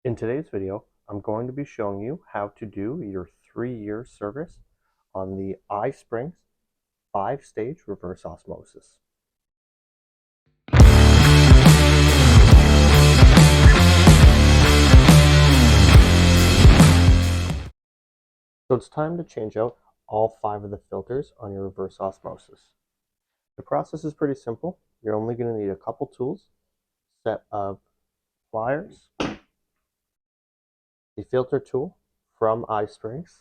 In today's video, I'm going to be showing you how to do your 3-year service on the iSpring's 5-stage reverse osmosis. So it's time to change out all 5 of the filters on your reverse osmosis. The process is pretty simple. You're only going to need a couple tools, a set of pliers, the filter tool from iSprings,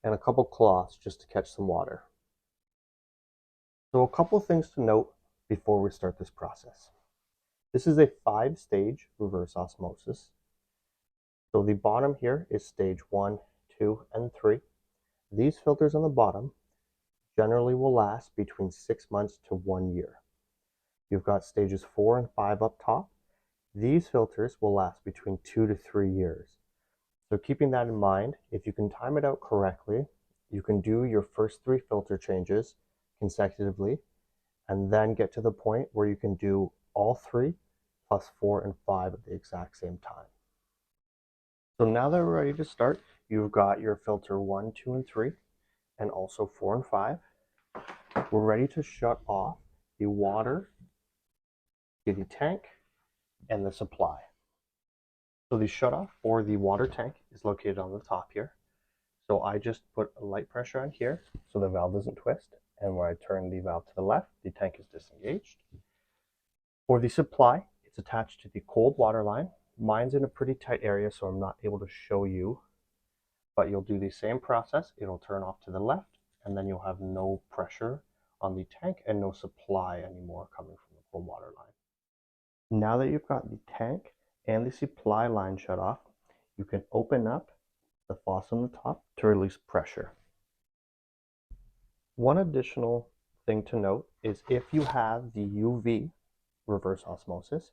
and a couple cloths just to catch some water. So a couple things to note before we start this process. This is a 5-stage reverse osmosis. So the bottom here is stage 1, 2, and 3. These filters on the bottom generally will last between 6 months to 1 year. You've got stages 4 and 5 up top. These filters will last between 2 to 3 years. So keeping that in mind, if you can time it out correctly, you can do your first 3 filter changes consecutively and then get to the point where you can do all 3 plus 4 and 5 at the exact same time. So now that we're ready to start, you've got your filter 1, 2, and 3, and also 4 and 5. We're ready to shut off the water, the tank, and the supply. So the shutoff for the water tank is located on the top here. So I just put a light pressure on here so the valve doesn't twist, and when I turn the valve to the left, the tank is disengaged. For the supply, it's attached to the cold water line. Mine's in a pretty tight area, so I'm not able to show you, but you'll do the same process. It'll turn off to the left, and then you'll have no pressure on the tank and no supply anymore coming from the cold water line. Now that you've got the tank and the supply line shut off, you can open up the faucet on the top to release pressure. One additional thing to note is if you have the UV reverse osmosis,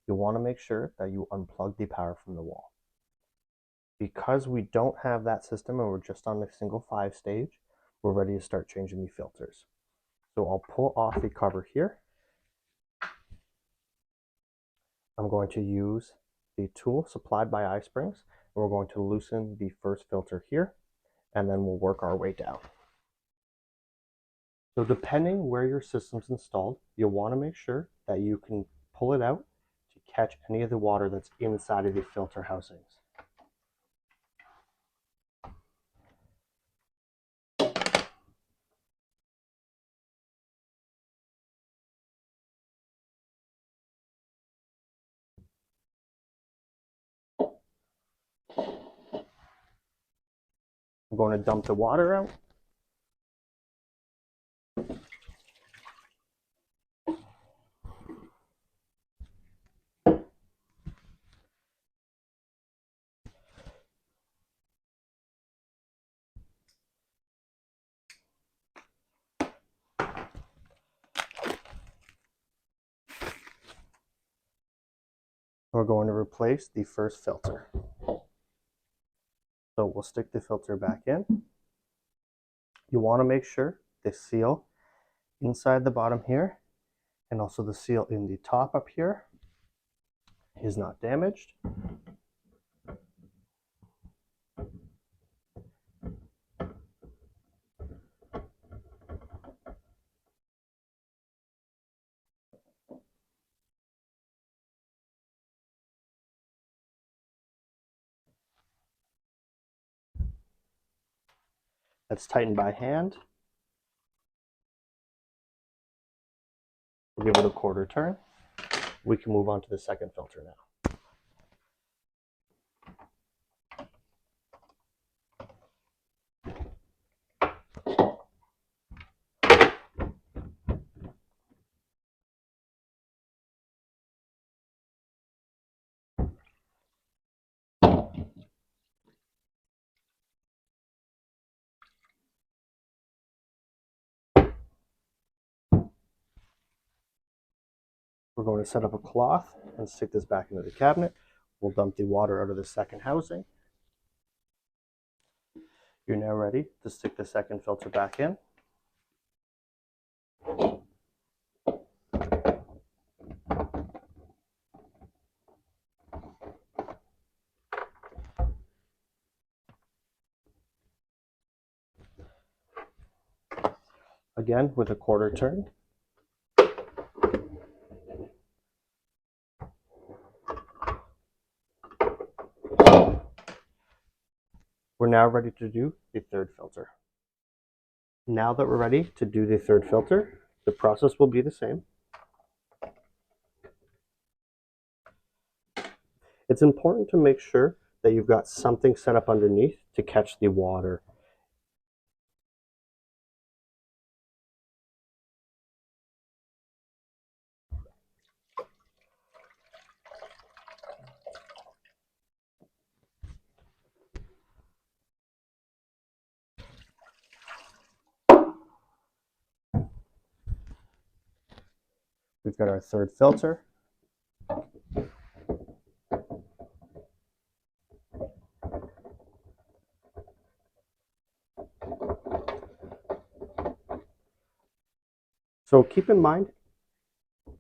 you'll want to make sure that you unplug the power from the wall. Because we don't have that system and we're just on the single 5-stage, we're ready to start changing the filters. So I'll pull off the cover here. I'm going to use the tool supplied by iSprings, and we're going to loosen the first filter here, and then we'll work our way down. So depending where your system's installed, you'll want to make sure that you can pull it out to catch any of the water that's inside of the filter housings. I'm going to dump the water out. We're going to replace the first filter. So we'll stick the filter back in. You want to make sure the seal inside the bottom here and also the seal in the top up here is not damaged. That's tightened by hand. We'll give it a quarter turn. We can move on to the second filter now. We're going to set up a cloth and stick this back into the cabinet. We'll dump the water out of the second housing. You're now ready to stick the second filter back in. again with a quarter turn. We're now ready to do the third filter. Now that we're ready to do the third filter, the process will be the same. It's important to make sure that you've got something set up underneath to catch the water. We've got our third filter. So keep in mind,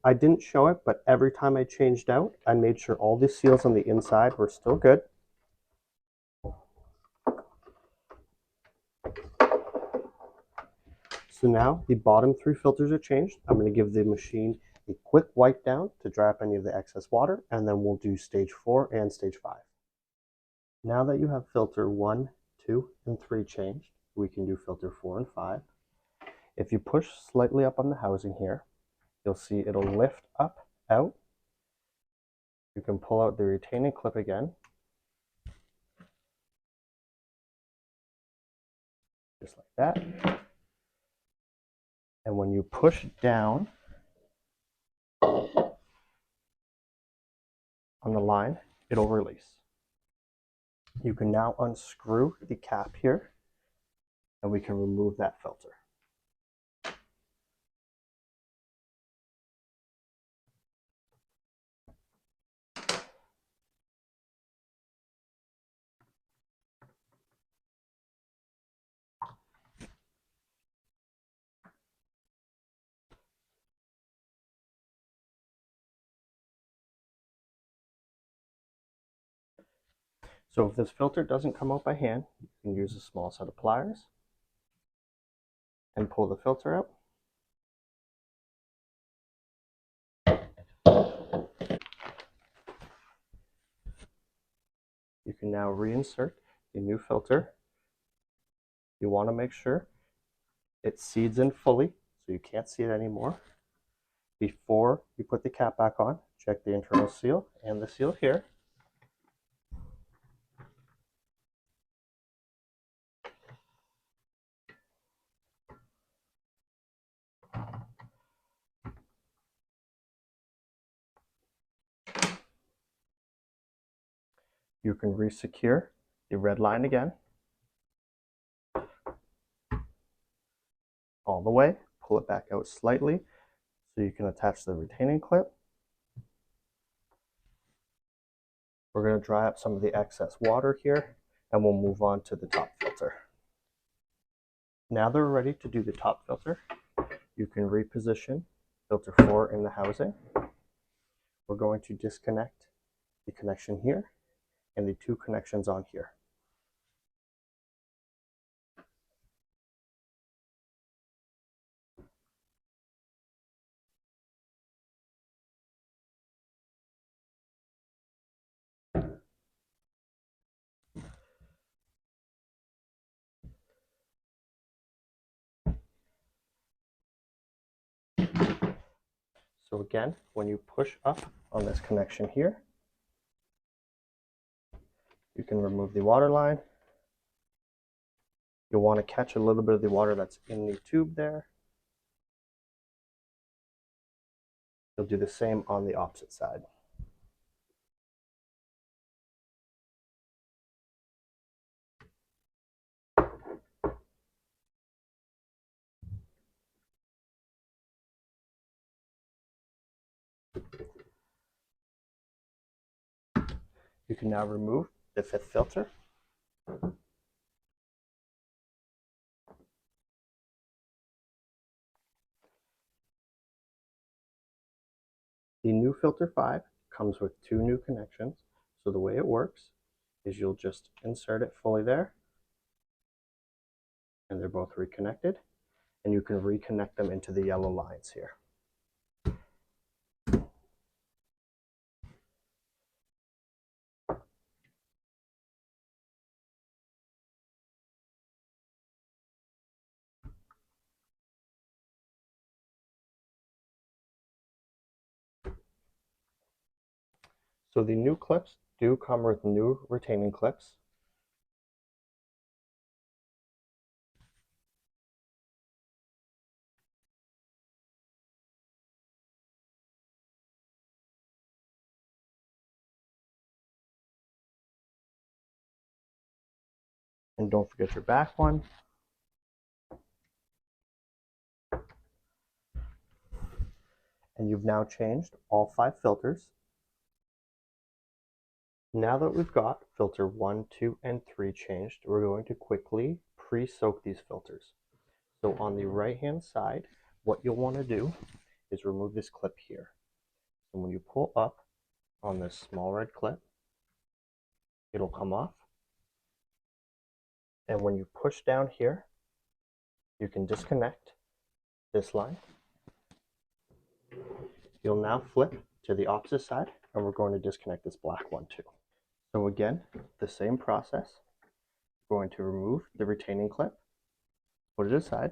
I didn't show it, but every time I changed out, I made sure all the seals on the inside were still good. So now the bottom three filters are changed. I'm going to give the machine a quick wipe down to dry up any of the excess water, and then we'll do stage 4 and stage 5. Now that you have filter 1, 2, and 3 changed, we can do filter 4 and 5. If you push slightly up on the housing here, you'll see it'll lift up, out. You can pull out the retaining clip again. Just like that. And when you push down on the line, it'll release. You can now unscrew the cap here, and we can remove that filter. So if this filter doesn't come out by hand, you can use a small set of pliers and pull the filter out. You can now reinsert the new filter. You want to make sure it seeds in fully so you can't see it anymore. Before you put the cap back on, check the internal seal and the seal here. You can resecure the red line again. All the way, pull it back out slightly so you can attach the retaining clip. We're going to dry up some of the excess water here, and we'll move on to the top filter. Now that we're ready to do the top filter, you can reposition filter 4 in the housing. We're going to disconnect the connection here and the 2 connections on here. So again, when you push up on this connection here, you can remove the water line. You'll want to catch a little bit of the water that's in the tube there. You'll do the same on the opposite side. You can now remove the 5th filter. The new filter 5 comes with 2 new connections. So the way it works is you'll just insert it fully there, and they're both reconnected. and you can reconnect them into the yellow lines here. So the new clips do come with new retaining clips. And don't forget your back one. And you've now changed all 5 filters. Now that we've got filter 1, 2, and 3 changed, we're going to quickly pre-soak these filters. So on the right-hand side, what you'll want to do is remove this clip here. And when you pull up on this small red clip, it'll come off. And when you push down here, you can disconnect this line. You'll now flip to the opposite side, and we're going to disconnect this black one too. So again, the same process. We're going to remove the retaining clip, put it aside,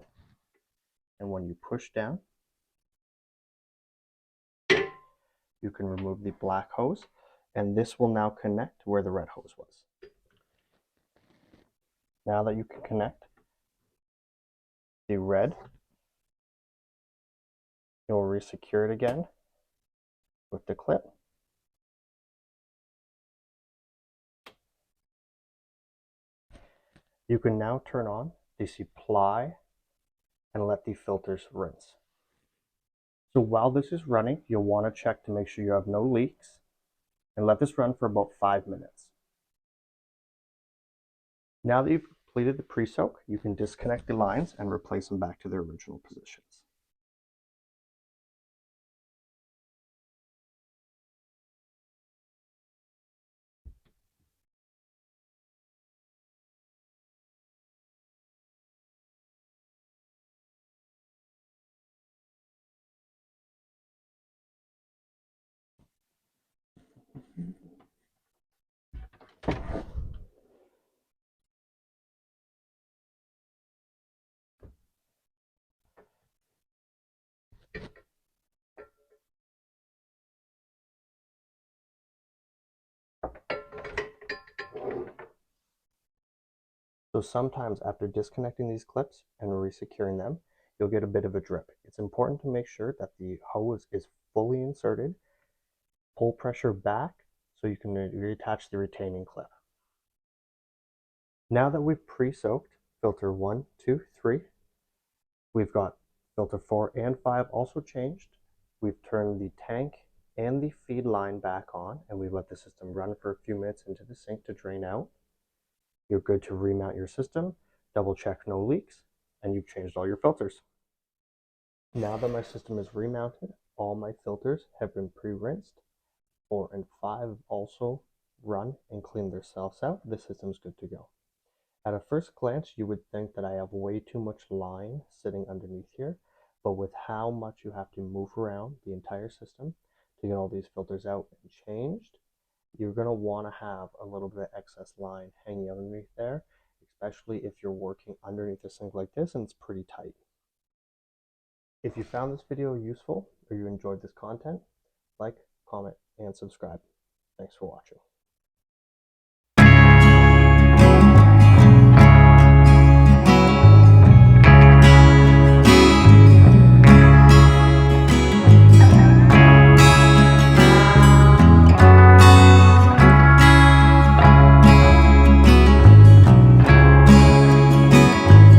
and when you push down, you can remove the black hose, and this will now connect where the red hose was. Now that you can connect the red, you'll resecure it again with the clip. You can now turn on the supply and let the filters rinse. So while this is running, you'll want to check to make sure you have no leaks and let this run for about 5 minutes. Now that you've completed the pre-soak, you can disconnect the lines and replace them back to their original positions. So sometimes after disconnecting these clips and resecuring them, you'll get a bit of a drip. It's important to make sure that the hose is fully inserted, pull pressure back so you can reattach the retaining clip. Now that we've pre-soaked filter 1, 2, 3, we've got filter 4 and 5 also changed. We've turned the tank and the feed line back on, and we've let the system run for a few minutes into the sink to drain out. You're good to remount your system, double check no leaks, and you've changed all your filters. Now that my system is remounted, all my filters have been pre-rinsed. 4 and 5 have also run and cleaned themselves out. The system's good to go. At a first glance, you would think that I have way too much line sitting underneath here, but with how much you have to move around the entire system to get all these filters out and changed, you're going to want to have a little bit of excess line hanging underneath there, especially if you're working underneath a sink like this and it's pretty tight. If you found this video useful or you enjoyed this content, like, comment, and subscribe. Thanks for watching.